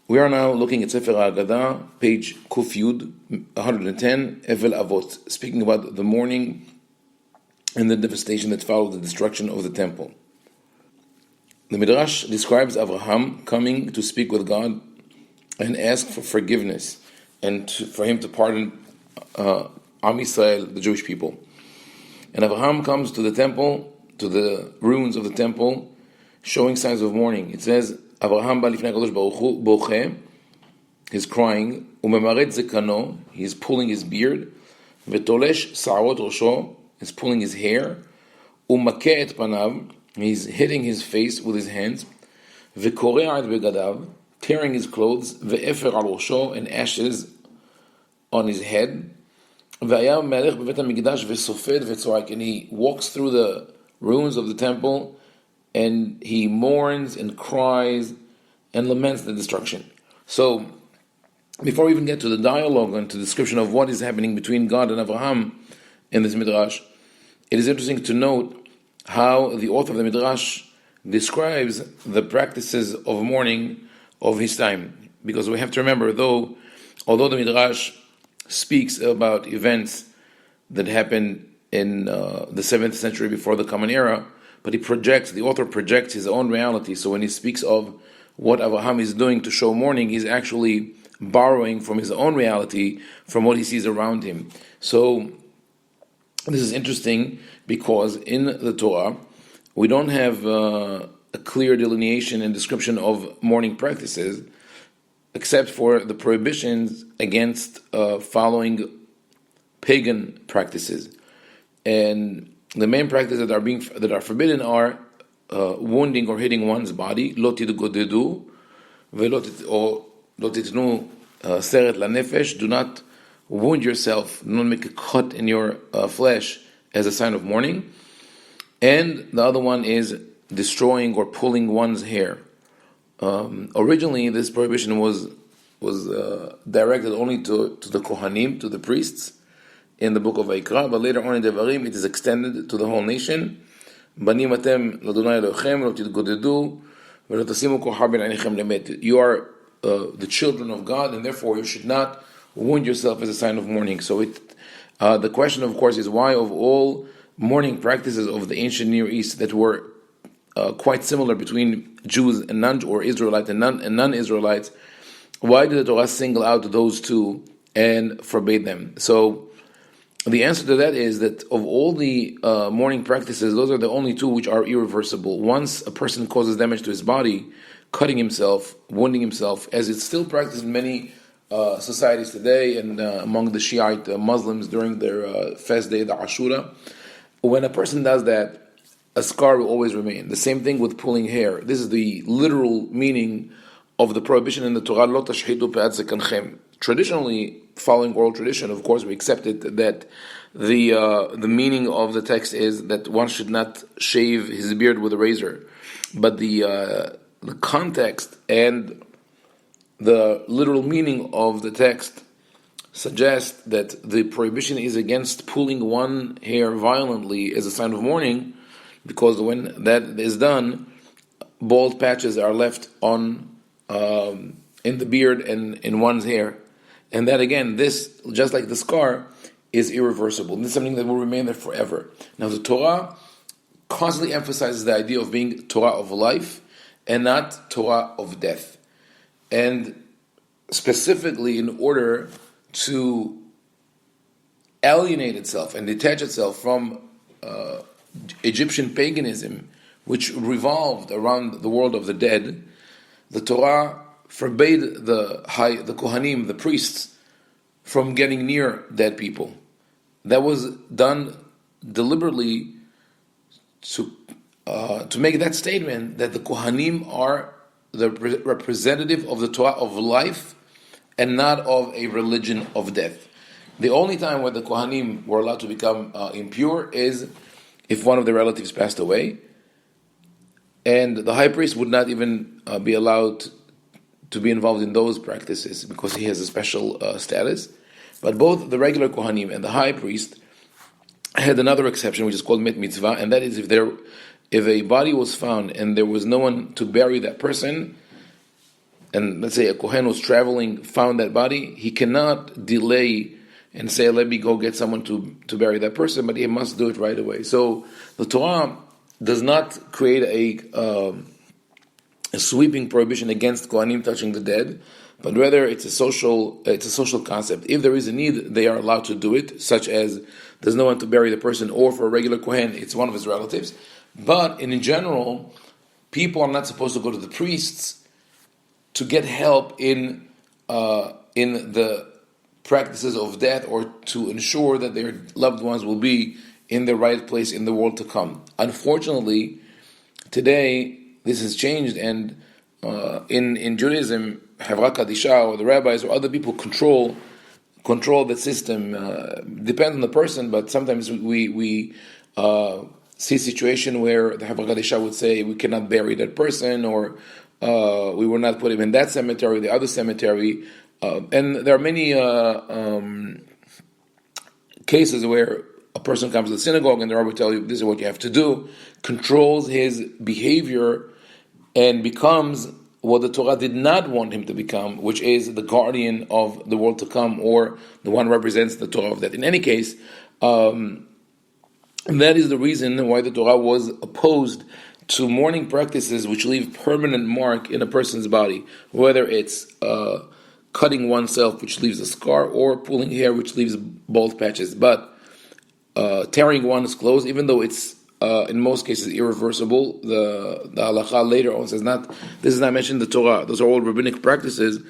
We are now looking at Sefer Ha-Aggadah, page Kuf Yud, 110, Evel Avot, speaking about the mourning and the devastation that followed the destruction of the temple. The Midrash describes Abraham coming to speak with God and ask for forgiveness and for him to pardon Am Yisrael, the Jewish people. And Abraham comes to the temple, to the ruins of the temple, showing signs of mourning. It says, Abraham ba lifnei HaKadosh Baruch Hu, boche, he's crying, umemaret zekano, he's pulling his beard, vetolesh sa'arot rosho, he's pulling his hair, umakeh et panav, he's hitting his face with his hands, vekorea et begadav, tearing his clothes, ve'efer al rosho, and ashes on his head, ve'ayam melech bevet hamikdash ve'sofed ve'tzorak, and he walks through the ruins of the temple, and he mourns and cries and laments the destruction. So, before we even get to the dialogue and to the description of what is happening between God and Abraham in this Midrash, it is interesting to note how the author of the Midrash describes the practices of mourning of his time. Because we have to remember, although the Midrash speaks about events that happened in the 7th century before the Common Era, but the author projects his own reality. So when he speaks of what Abraham is doing to show mourning, he's actually borrowing from his own reality, from what he sees around him. So this is interesting because in the Torah, we don't have a clear delineation and description of mourning practices, except for the prohibitions against following pagan practices. And the main practices that are forbidden are wounding or hitting one's body, lo titgodedu, lo titnu seret lanefesh, do not wound yourself, do not make a cut in your flesh as a sign of mourning. And the other one is destroying or pulling one's hair. Originally, this prohibition was directed only to the Kohanim, to the priests, in the book of Vayikra, but later on in Devarim it is extended to the whole nation. Banim atem l'Adonai Elohechem lo titgodedu v'lo tasimu kol har b'neinechem lemet. You are the children of God, and therefore you should not wound yourself as a sign of mourning. So the question, of course, is why of all mourning practices of the ancient Near East that were quite similar between Jews and Israelites and non-Israelites, why did the Torah single out those two and forbade them? So the answer to that is that of all the mourning practices, those are the only two which are irreversible. Once a person causes damage to his body, cutting himself, wounding himself, as it's still practiced in many societies today and among the Shiite Muslims during their fast day, the Ashura, when a person does that, a scar will always remain. The same thing with pulling hair. This is the literal meaning of the prohibition in the Torah, lo tashhitu pe'at zekanchem. Traditionally, following oral tradition, of course, we accepted that the meaning of the text is that one should not shave his beard with a razor. But the context and the literal meaning of the text suggests that the prohibition is against pulling one hair violently as a sign of mourning, because when that is done, bald patches are left on in the beard and in one's hair. And that again, this, just like the scar, is irreversible. This is something that will remain there forever. Now the Torah constantly emphasizes the idea of being Torah of life and not Torah of death. And specifically in order to alienate itself and detach itself from Egyptian paganism, which revolved around the world of the dead, the Torah forbade the Kohanim, the priests, from getting near dead people. That was done deliberately to make that statement that the Kohanim are the representative of the Torah of life and not of a religion of death. The only time where the Kohanim were allowed to become impure is if one of their relatives passed away, and the high priest would not even be allowed to be involved in those practices because he has a special status. But both the regular Kohanim and the high priest had another exception, which is called met mitzvah, and that is if a body was found and there was no one to bury that person, and let's say a Kohen who's traveling found that body, he cannot delay and say, let me go get someone to bury that person, but he must do it right away. So the Torah does not create a sweeping prohibition against Kohanim touching the dead, but rather it's a social concept. If there is a need, they are allowed to do it, such as there's no one to bury the person, or for a regular Kohen, it's one of his relatives. But in general, people are not supposed to go to the priests to get help in the practices of death, or to ensure that their loved ones will be in the right place in the world to come. Unfortunately, today this has changed, and in Judaism, Ha-Aggadah or the rabbis or other people control the system. Depends on the person, but sometimes we see a situation where the Ha-Aggadah would say we cannot bury that person, or we will not put him in that cemetery, the other cemetery. And there are many cases where a person comes to the synagogue and the rabbi tells you this is what you have to do, controls his behavior, and becomes what the Torah did not want him to become, which is the guardian of the world to come, or the one who represents the Torah of that. In any case, and that is the reason why the Torah was opposed to mourning practices which leave permanent mark in a person's body, whether it's cutting oneself, which leaves a scar, or pulling hair, which leaves bald patches. But tearing one's clothes, even though it's in most cases irreversible, the halacha later on says this is not mentioned in the Torah. Those are all rabbinic practices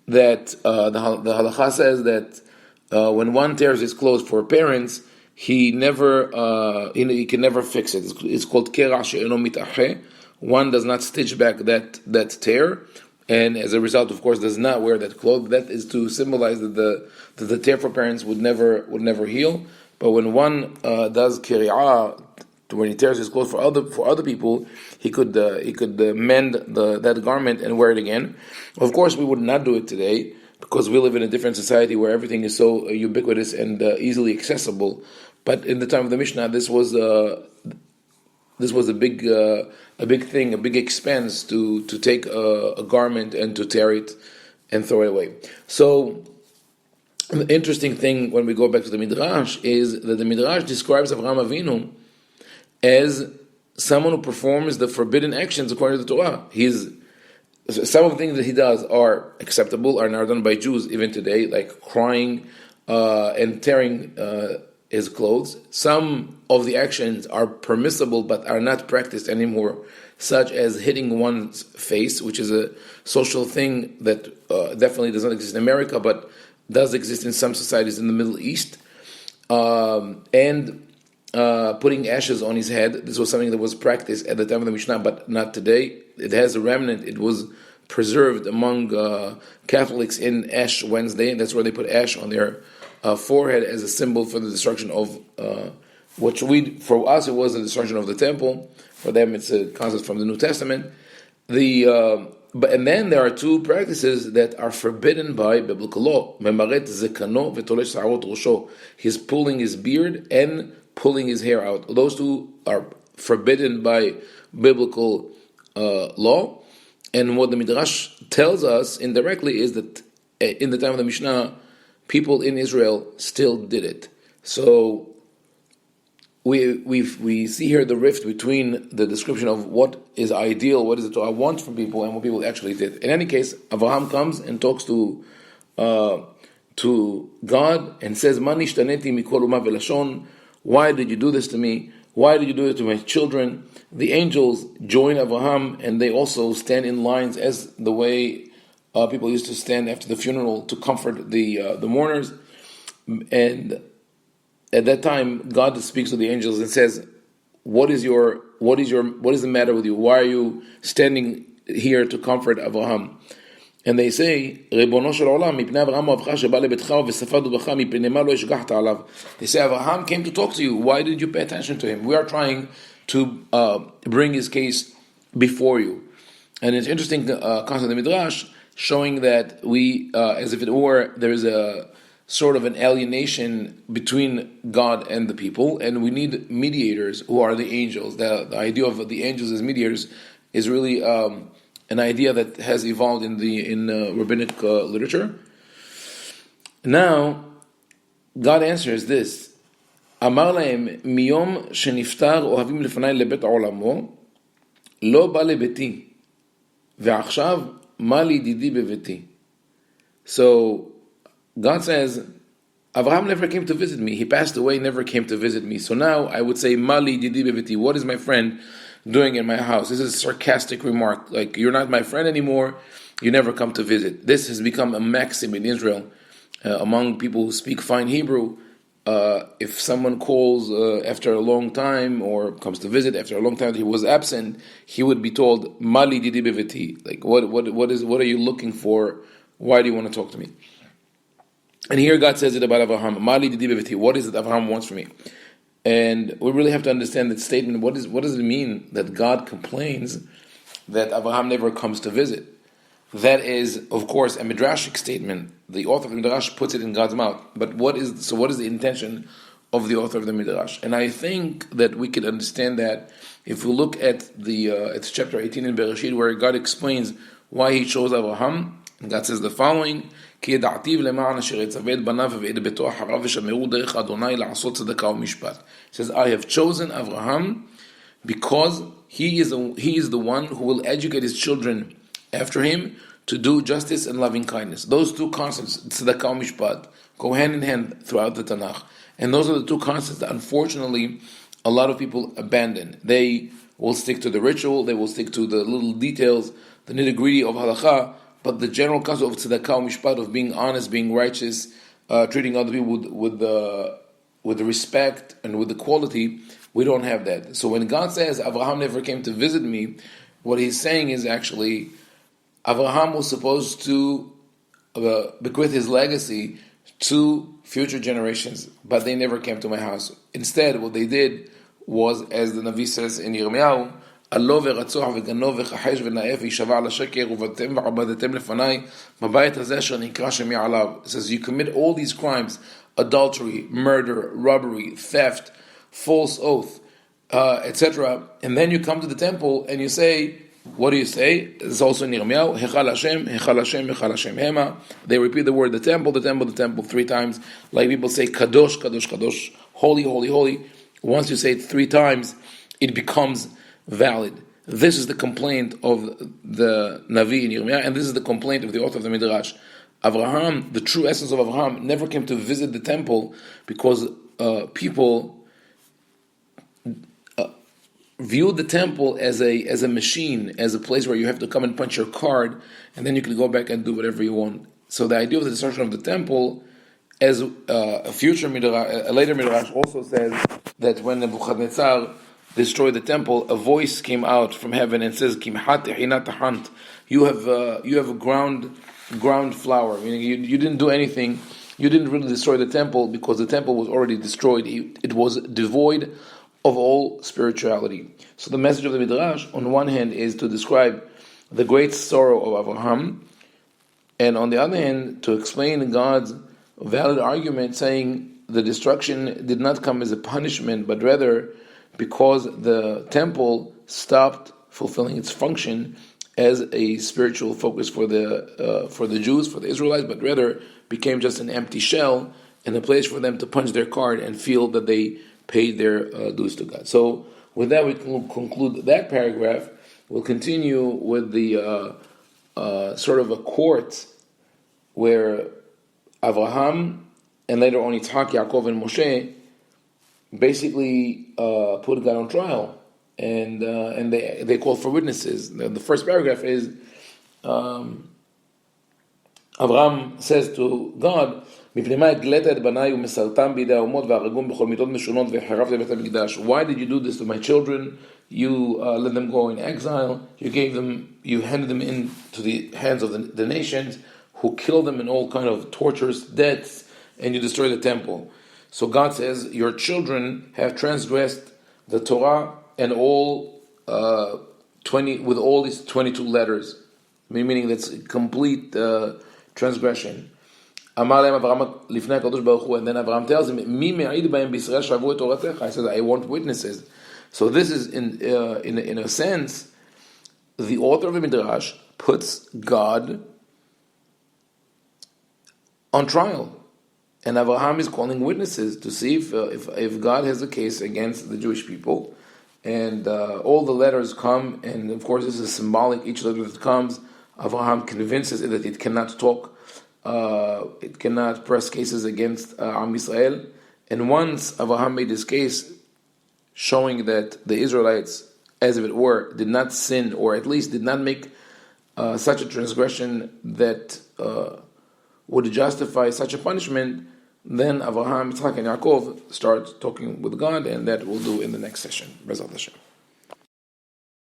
that the halacha says that when one tears his clothes for parents, he can never fix it. It's called kerah she'eno mitacheh. One does not stitch back that tear, and as a result, of course, does not wear that cloth. That is to symbolize that the tear for parents would never heal. But when one does keri'ah, when he tears his clothes for other people, he could mend that garment and wear it again. Of course, we would not do it today because we live in a different society where everything is so ubiquitous and easily accessible. But in the time of the Mishnah, this was a big thing, a big expense to take a garment and to tear it and throw it away. So the interesting thing when we go back to the Midrash is that the Midrash describes Avraham Avinu as someone who performs the forbidden actions according to the Torah. Some of the things that he does are acceptable, are now done by Jews even today, like crying and tearing his clothes. Some of the actions are permissible but are not practiced anymore, such as hitting one's face, which is a social thing that definitely does not exist in America, but does exist in some societies in the Middle East. And putting ashes on his head. This was something that was practiced at the time of the Mishnah, but not today. It has a remnant. It was preserved among Catholics in Ash Wednesday. That's where they put ash on their forehead as a symbol for the destruction of for us it was the destruction of the temple. For them, it's a concept from the New Testament. And then there are two practices that are forbidden by biblical law. Memaret zekano v'tolesh sa'arot rosho. He's pulling his beard and pulling his hair out. Those two are forbidden by biblical law. And what the Midrash tells us indirectly is that in the time of the Mishnah, people in Israel still did it. So we see here the rift between the description of what is ideal, what is the Torah wants from people, and what people actually did. In any case, Avraham comes and talks to God and says, "Ma nishtaneti mikol uma velashon." Why did you do this to me? Why did you do it to my children? The angels join Avraham, and they also stand in lines as the way people used to stand after the funeral to comfort the mourners. And at that time, God speaks to the angels and says, what is the matter with you? Why are you standing here to comfort Avraham? And they say, Ribono shel olam, mipnei Avraham avcha sheba lebetcha v'safadu b'cha mipnei ma lo ishgachta alav. They say, Avraham came to talk to you. Why did you pay attention to him? We are trying to bring his case before you. And it's interesting concept of the Midrash, showing that we, as if it were, there is a sort of an alienation between God and the people, and we need mediators who are the angels. The idea of the angels as mediators is really an idea that has evolved in rabbinic literature. Now, God answers this. אמר להם, מיום שנפטר אוהבים לפניי לבית עולמו, לא בא לביתי, ועכשיו מה לידידי בביתי. So, God says, Abraham never came to visit me. He passed away, never came to visit me. So now I would say, Mali didi beviti. What is my friend doing in my house? This is a sarcastic remark. Like, you're not my friend anymore. You never come to visit. This has become a maxim in Israel among people who speak fine Hebrew. If someone calls after a long time or comes to visit after a long time, he was absent, he would be told, Mali didi beviti. Like, what are you looking for? Why do you want to talk to me? And here God says it about Avraham. Mali didi beviti. What is it Avraham wants from me? And we really have to understand that statement. What does it mean that God complains that Avraham never comes to visit? That is, of course, a midrashic statement. The author of the midrash puts it in God's mouth. But what is the intention of the author of the midrash? And I think that we can understand that if we look at it's chapter 18 in Bereshit, where God explains why He chose Avraham. And God says the following: כי ידעתיו למען אשר יצווה את בניו ואת ביתו אחריו ושמרו דרך אדוני לעשות צדקה ומשפט. He says, I have chosen Avraham because he is the one who will educate his children after him to do justice and loving kindness. Those two concepts, tzedakah and mishpat, go hand in hand throughout the Tanakh. And those are the two concepts that unfortunately a lot of people abandon. They will stick to the ritual, they will stick to the little details, the nitty-gritty of halakha, but the general concept of tzedakah and mishpat, of being honest, being righteous, treating other people with the respect and with the quality, we don't have that. So when God says, Avraham never came to visit me, what He's saying is actually, Avraham was supposed to bequeath his legacy to future generations, but they never came to my house. Instead, what they did was, as the Navi says in Yirmiyahu, עלו ורצוח וגנוב וכחש ונאף וישבע על השקר ובאתם ועבדתם לפניי בבית הזה אשר נקרא שמי עליו. It says, you commit all these crimes, adultery, murder, robbery, theft, false oath, etc. And then you come to the temple and you say, what do you say? It's also in Yirmiyahu, Hechal Hashem, Hechal Hashem, Hechal Hashem, Hema. They repeat the word, the temple, the temple, the temple, 3 times. Like people say, Kadosh, Kadosh, Kadosh, holy, holy, holy. Once you say it 3 times, it becomes valid. This is the complaint of the Navi in Yirmiyah, and this is the complaint of the author of the Midrash. Avraham, the true essence of Avraham, never came to visit the temple because people viewed the temple as a machine, as a place where you have to come and punch your card, and then you can go back and do whatever you want. So the idea of the destruction of the temple, as a later Midrash also says that when Nebuchadnezzar destroyed the temple, a voice came out from heaven and says, you have a ground flower, meaning you didn't do anything, you didn't really destroy the temple because the temple was already destroyed. It was devoid of all spirituality. So the message of the Midrash, on one hand, is to describe the great sorrow of Avraham, and on the other hand, to explain God's valid argument, saying the destruction did not come as a punishment, but rather because the temple stopped fulfilling its function as a spiritual focus for the Jews, for the Israelites, but rather became just an empty shell and a place for them to punch their card and feel that they paid their dues to God. So with that, we can conclude that paragraph. We'll continue with the sort of a court where Avraham and later on Yitzhak, Yaakov, and Moshe basically put God on trial, and they called for witnesses. The first paragraph is Avraham says to God, why did you do this to my children? You let them go in exile. You handed them into the hands of the nations, who killed them in all kind of torturous deaths, and you destroy the temple. So God says, your children have transgressed the Torah and all 20 with all these 22 letters, meaning that's complete transgression. And then Avraham tells him, I said, I want witnesses. So this is in a sense the author of the Midrash puts God on trial. And Avraham is calling witnesses to see if God has a case against the Jewish people. And all the letters come, and of course this is symbolic. Each letter that comes, Avraham convinces it that it cannot talk, it cannot press cases against Am Yisrael. And once Avraham made his case, showing that the Israelites, as if it were, did not sin, or at least did not make such a transgression that would justify such a punishment, then Avraham, Yitzchak, and Yaakov start talking with God, and that we'll do in the next session. Bezat Hashem.